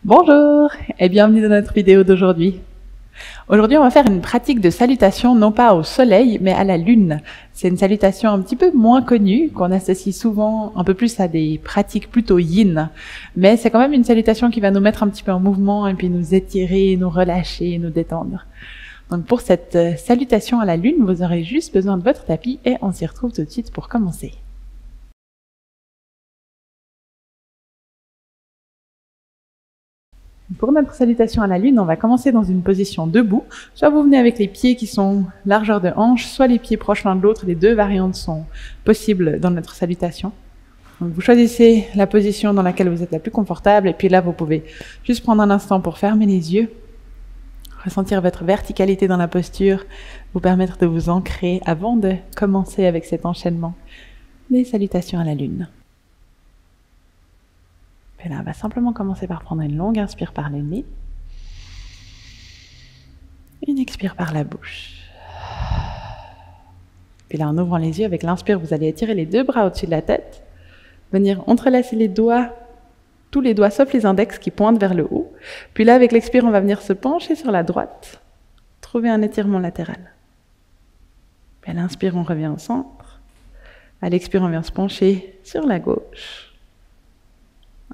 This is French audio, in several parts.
Bonjour et bienvenue dans notre vidéo d'aujourd'hui. Aujourd'hui, on va faire une pratique de salutation non pas au soleil, mais à la lune. C'est une salutation un petit peu moins connue, qu'on associe souvent un peu plus à des pratiques plutôt yin. Mais c'est quand même une salutation qui va nous mettre un petit peu en mouvement et puis nous étirer, nous relâcher, nous détendre. Donc pour cette salutation à la lune, vous aurez juste besoin de votre tapis et on s'y retrouve tout de suite pour commencer. Pour notre salutation à la lune, on va commencer dans une position debout. Soit vous venez avec les pieds qui sont largeur de hanche, soit les pieds proches l'un de l'autre. Les deux variantes sont possibles dans notre salutation. Donc vous choisissez la position dans laquelle vous êtes la plus confortable et puis là vous pouvez juste prendre un instant pour fermer les yeux, ressentir votre verticalité dans la posture, vous permettre de vous ancrer avant de commencer avec cet enchaînement des salutations à la lune. Et là, on va simplement commencer par prendre une longue inspire par le nez. Une expire par la bouche. Puis là, en ouvrant les yeux, avec l'inspire, vous allez étirer les deux bras au-dessus de la tête. Venir entrelacer les doigts, tous les doigts sauf les index qui pointent vers le haut. Puis là, avec l'expire, on va venir se pencher sur la droite. Trouver un étirement latéral. Puis à l'inspire, on revient au centre. À l'expire, on vient se pencher sur la gauche.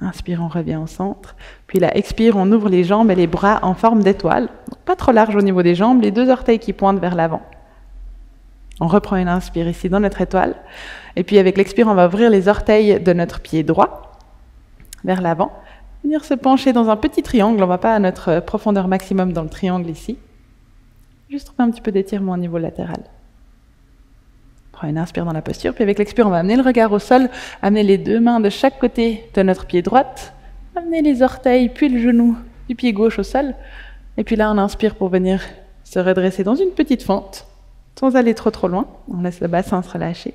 Inspire, on revient au centre. Puis là, expire, on ouvre les jambes et les bras en forme d'étoile. Pas trop large au niveau des jambes, les deux orteils qui pointent vers l'avant. On reprend une inspire ici dans notre étoile. Et puis avec l'expire, on va ouvrir les orteils de notre pied droit vers l'avant. Venir se pencher dans un petit triangle. On ne va pas à notre profondeur maximum dans le triangle ici. Juste trouver un petit peu d'étirement au niveau latéral. Prends une inspire dans la posture, puis avec l'expire, on va amener le regard au sol, amener les deux mains de chaque côté de notre pied droit, amener les orteils, puis le genou du pied gauche au sol. Et puis là, on inspire pour venir se redresser dans une petite fente, sans aller trop loin. On laisse le bassin se relâcher.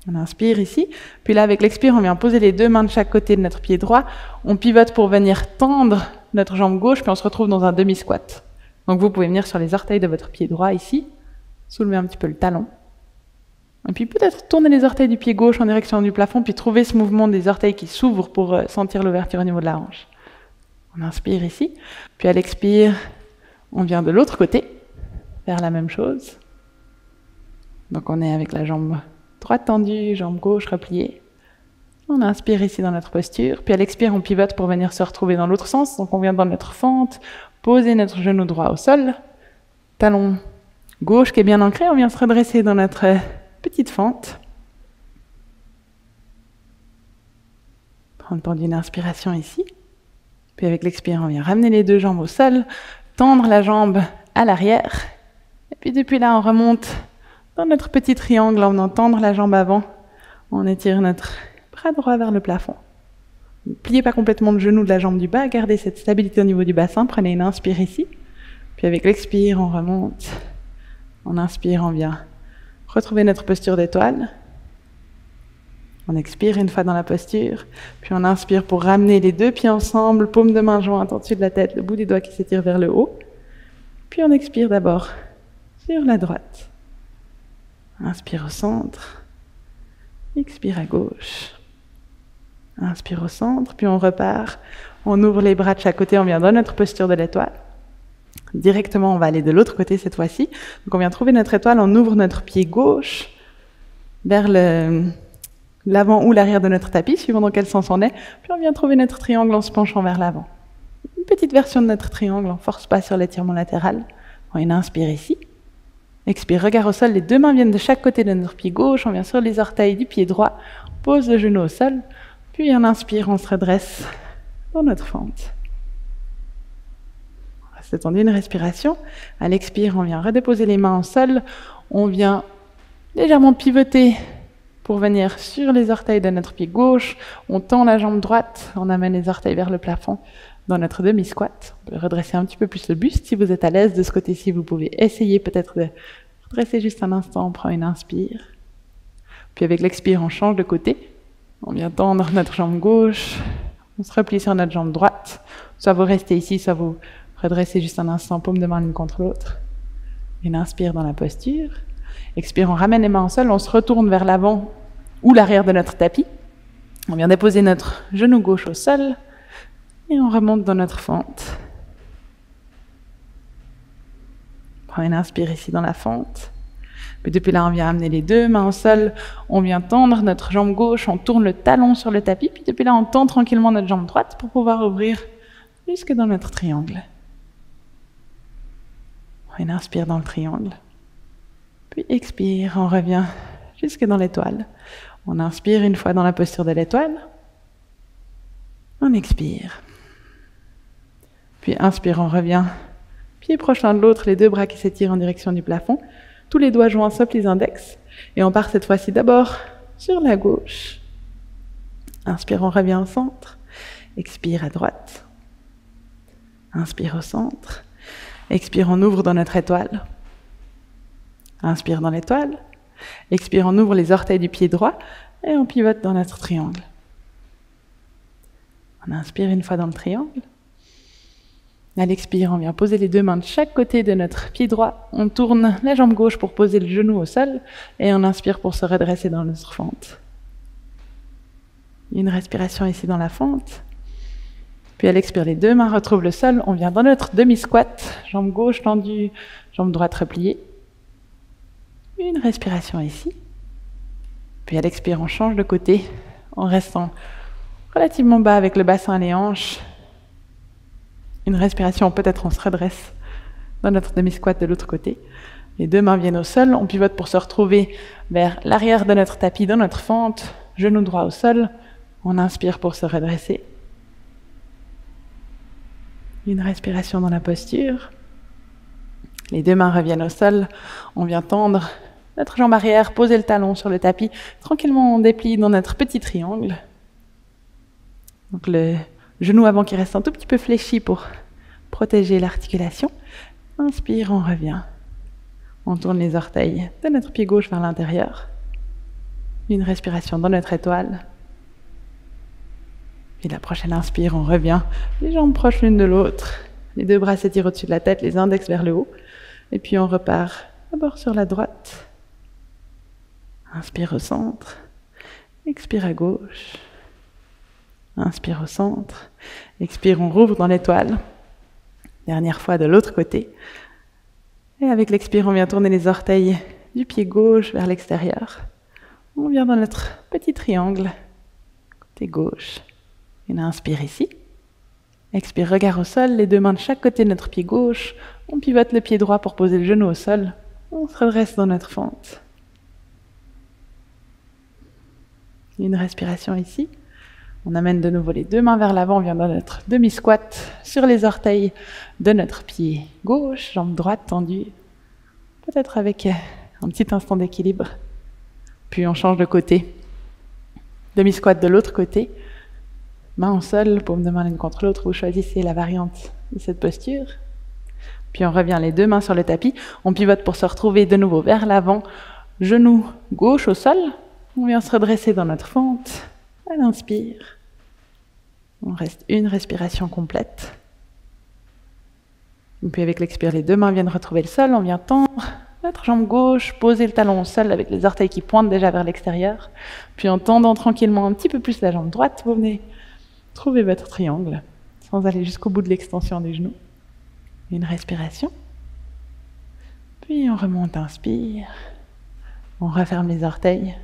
On inspire ici, puis là, avec l'expire, on vient poser les deux mains de chaque côté de notre pied droit. On pivote pour venir tendre notre jambe gauche, puis on se retrouve dans un demi-squat. Donc vous pouvez venir sur les orteils de votre pied droit ici, soulever un petit peu le talon. Et puis peut-être tourner les orteils du pied gauche en direction du plafond, puis trouver ce mouvement des orteils qui s'ouvrent pour sentir l'ouverture au niveau de la hanche. On inspire ici, puis à l'expire, on vient de l'autre côté, faire la même chose. Donc on est avec la jambe droite tendue, jambe gauche repliée. On inspire ici dans notre posture, puis à l'expire, on pivote pour venir se retrouver dans l'autre sens. Donc on vient dans notre fente, poser notre genou droit au sol, talon gauche qui est bien ancré, on vient se redresser dans notre petite fente. Prendre une inspiration ici. Puis avec l'expire, on vient ramener les deux jambes au sol, tendre la jambe à l'arrière. Et puis depuis là, on remonte dans notre petit triangle en venant tendre la jambe avant. On étire notre bras droit vers le plafond. Ne pliez pas complètement le genou de la jambe du bas, gardez cette stabilité au niveau du bassin. Prenez une inspire ici. Puis avec l'expire, on remonte. On inspire, on vient retrouver notre posture d'étoile. On expire une fois dans la posture, puis on inspire pour ramener les deux pieds ensemble, paume de main jointe au-dessus de la tête, le bout des doigts qui s'étire vers le haut. Puis on expire d'abord sur la droite. Inspire au centre, expire à gauche. Inspire au centre, puis on repart. On ouvre les bras de chaque côté, on vient dans notre posture de l'étoile. Directement, on va aller de l'autre côté cette fois-ci. Donc on vient trouver notre étoile, on ouvre notre pied gauche vers l'avant ou l'arrière de notre tapis, suivant dans quel sens on est. Puis on vient trouver notre triangle en se penchant vers l'avant. Une petite version de notre triangle, on ne force pas sur l'étirement latéral. On une inspire ici. Expire, regard au sol, les deux mains viennent de chaque côté de notre pied gauche. On vient sur les orteils du pied droit, on pose le genou au sol. Puis on inspire, on se redresse dans notre fente. C'est tendu une respiration. À l'expire, on vient redéposer les mains au sol. On vient légèrement pivoter pour venir sur les orteils de notre pied gauche. On tend la jambe droite. On amène les orteils vers le plafond dans notre demi-squat. On peut redresser un petit peu plus le buste. Si vous êtes à l'aise de ce côté-ci, vous pouvez essayer peut-être de redresser juste un instant. On prend une inspire. Puis avec l'expire, on change de côté. On vient tendre notre jambe gauche. On se replie sur notre jambe droite. Soit vous restez ici, soit vous redressez juste un instant, paume de main l'une contre l'autre. Une inspire dans la posture. Expire, on ramène les mains au sol, on se retourne vers l'avant ou l'arrière de notre tapis. On vient déposer notre genou gauche au sol. Et on remonte dans notre fente. Prends une inspire ici dans la fente. Puis depuis là, on vient amener les deux mains au sol. On vient tendre notre jambe gauche. On tourne le talon sur le tapis. Puis depuis là, on tend tranquillement notre jambe droite pour pouvoir ouvrir jusque dans notre triangle. Prends une inspire dans le triangle. Puis expire, on revient jusque dans l'étoile. On inspire une fois dans la posture de l'étoile. On expire. Puis inspire, on revient. Pied proche l'un de l'autre, les deux bras qui s'étirent en direction du plafond. Tous les doigts joints sauf les index. Et on part cette fois-ci d'abord sur la gauche. Inspire, on revient au centre. Expire à droite. Inspire au centre. Expire, on ouvre dans notre étoile. Inspire dans l'étoile. Expire, on ouvre les orteils du pied droit et on pivote dans notre triangle. On inspire une fois dans le triangle. À l'expire, on vient poser les deux mains de chaque côté de notre pied droit. On tourne la jambe gauche pour poser le genou au sol et on inspire pour se redresser dans notre fente. Une respiration ici dans la fente. Puis à l'expire, les deux mains retrouvent le sol. On vient dans notre demi-squat, jambe gauche tendue, jambe droite repliée. Une respiration ici. Puis à l'expire, on change de côté en restant relativement bas avec le bassin et les hanches. Une respiration, peut-être on se redresse dans notre demi-squat de l'autre côté. Les deux mains viennent au sol, on pivote pour se retrouver vers l'arrière de notre tapis, dans notre fente, genou droit au sol. On inspire pour se redresser. Une respiration dans la posture. Les deux mains reviennent au sol, on vient tendre notre jambe arrière, poser le talon sur le tapis. Tranquillement, on déplie dans notre petit triangle. Donc le genou avant qui reste un tout petit peu fléchi pour protéger l'articulation. Inspire, on revient. On tourne les orteils de notre pied gauche vers l'intérieur. Une respiration dans notre étoile. Puis la prochaine inspire, on revient. Les jambes proches l'une de l'autre. Les deux bras s'étirent au-dessus de la tête, les index vers le haut. Et puis on repart d'abord sur la droite. Inspire au centre. Expire à gauche. Inspire au centre. Expire, on rouvre dans l'étoile. Dernière fois de l'autre côté. Et avec l'expire, on vient tourner les orteils du pied gauche vers l'extérieur. On vient dans notre petit triangle, côté gauche. Une inspire ici. Expire, regard au sol, les deux mains de chaque côté de notre pied gauche. On pivote le pied droit pour poser le genou au sol. On se redresse dans notre fente. Une respiration ici. On amène de nouveau les deux mains vers l'avant, on vient dans notre demi-squat sur les orteils de notre pied gauche, jambe droite tendue, peut-être avec un petit instant d'équilibre. Puis on change de côté. Demi-squat de l'autre côté, main au sol, paume de main l'une contre l'autre, vous choisissez la variante de cette posture. Puis on revient les deux mains sur le tapis, on pivote pour se retrouver de nouveau vers l'avant, genou gauche au sol, on vient se redresser dans notre fente, à l'inspire. On reste une respiration complète. Et puis avec l'expire, les deux mains viennent retrouver le sol. On vient tendre notre jambe gauche, poser le talon au sol avec les orteils qui pointent déjà vers l'extérieur. Puis en tendant tranquillement un petit peu plus la jambe droite, vous venez trouver votre triangle sans aller jusqu'au bout de l'extension des genoux. Une respiration. Puis on remonte, inspire. On referme les orteils.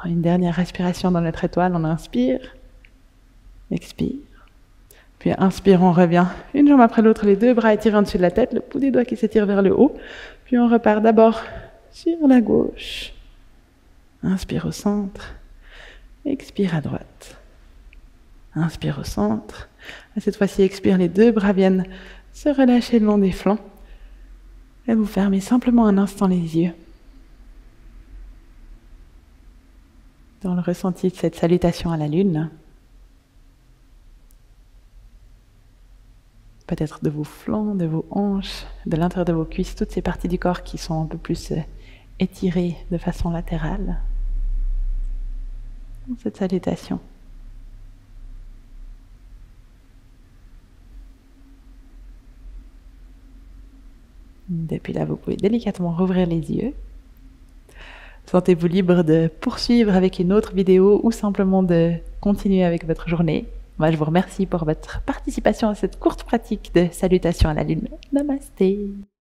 Une dernière respiration dans notre étoile, on inspire. Expire. Puis inspire, on revient. Une jambe après l'autre, les deux bras étirés en dessus de la tête, le bout des doigts qui s'étire vers le haut. Puis on repart d'abord sur la gauche. Inspire au centre. Expire à droite. Inspire au centre. Cette fois-ci, expire, les deux bras viennent se relâcher le long des flancs. Et vous fermez simplement un instant les yeux. Dans le ressenti de cette salutation à la lune. Peut-être de vos flancs, de vos hanches, de l'intérieur de vos cuisses, toutes ces parties du corps qui sont un peu plus étirées de façon latérale. Dans cette salutation. Depuis là, vous pouvez délicatement rouvrir les yeux. Sentez-vous libre de poursuivre avec une autre vidéo ou simplement de continuer avec votre journée. Moi, je vous remercie pour votre participation à cette courte pratique de salutation à la lune. Namasté.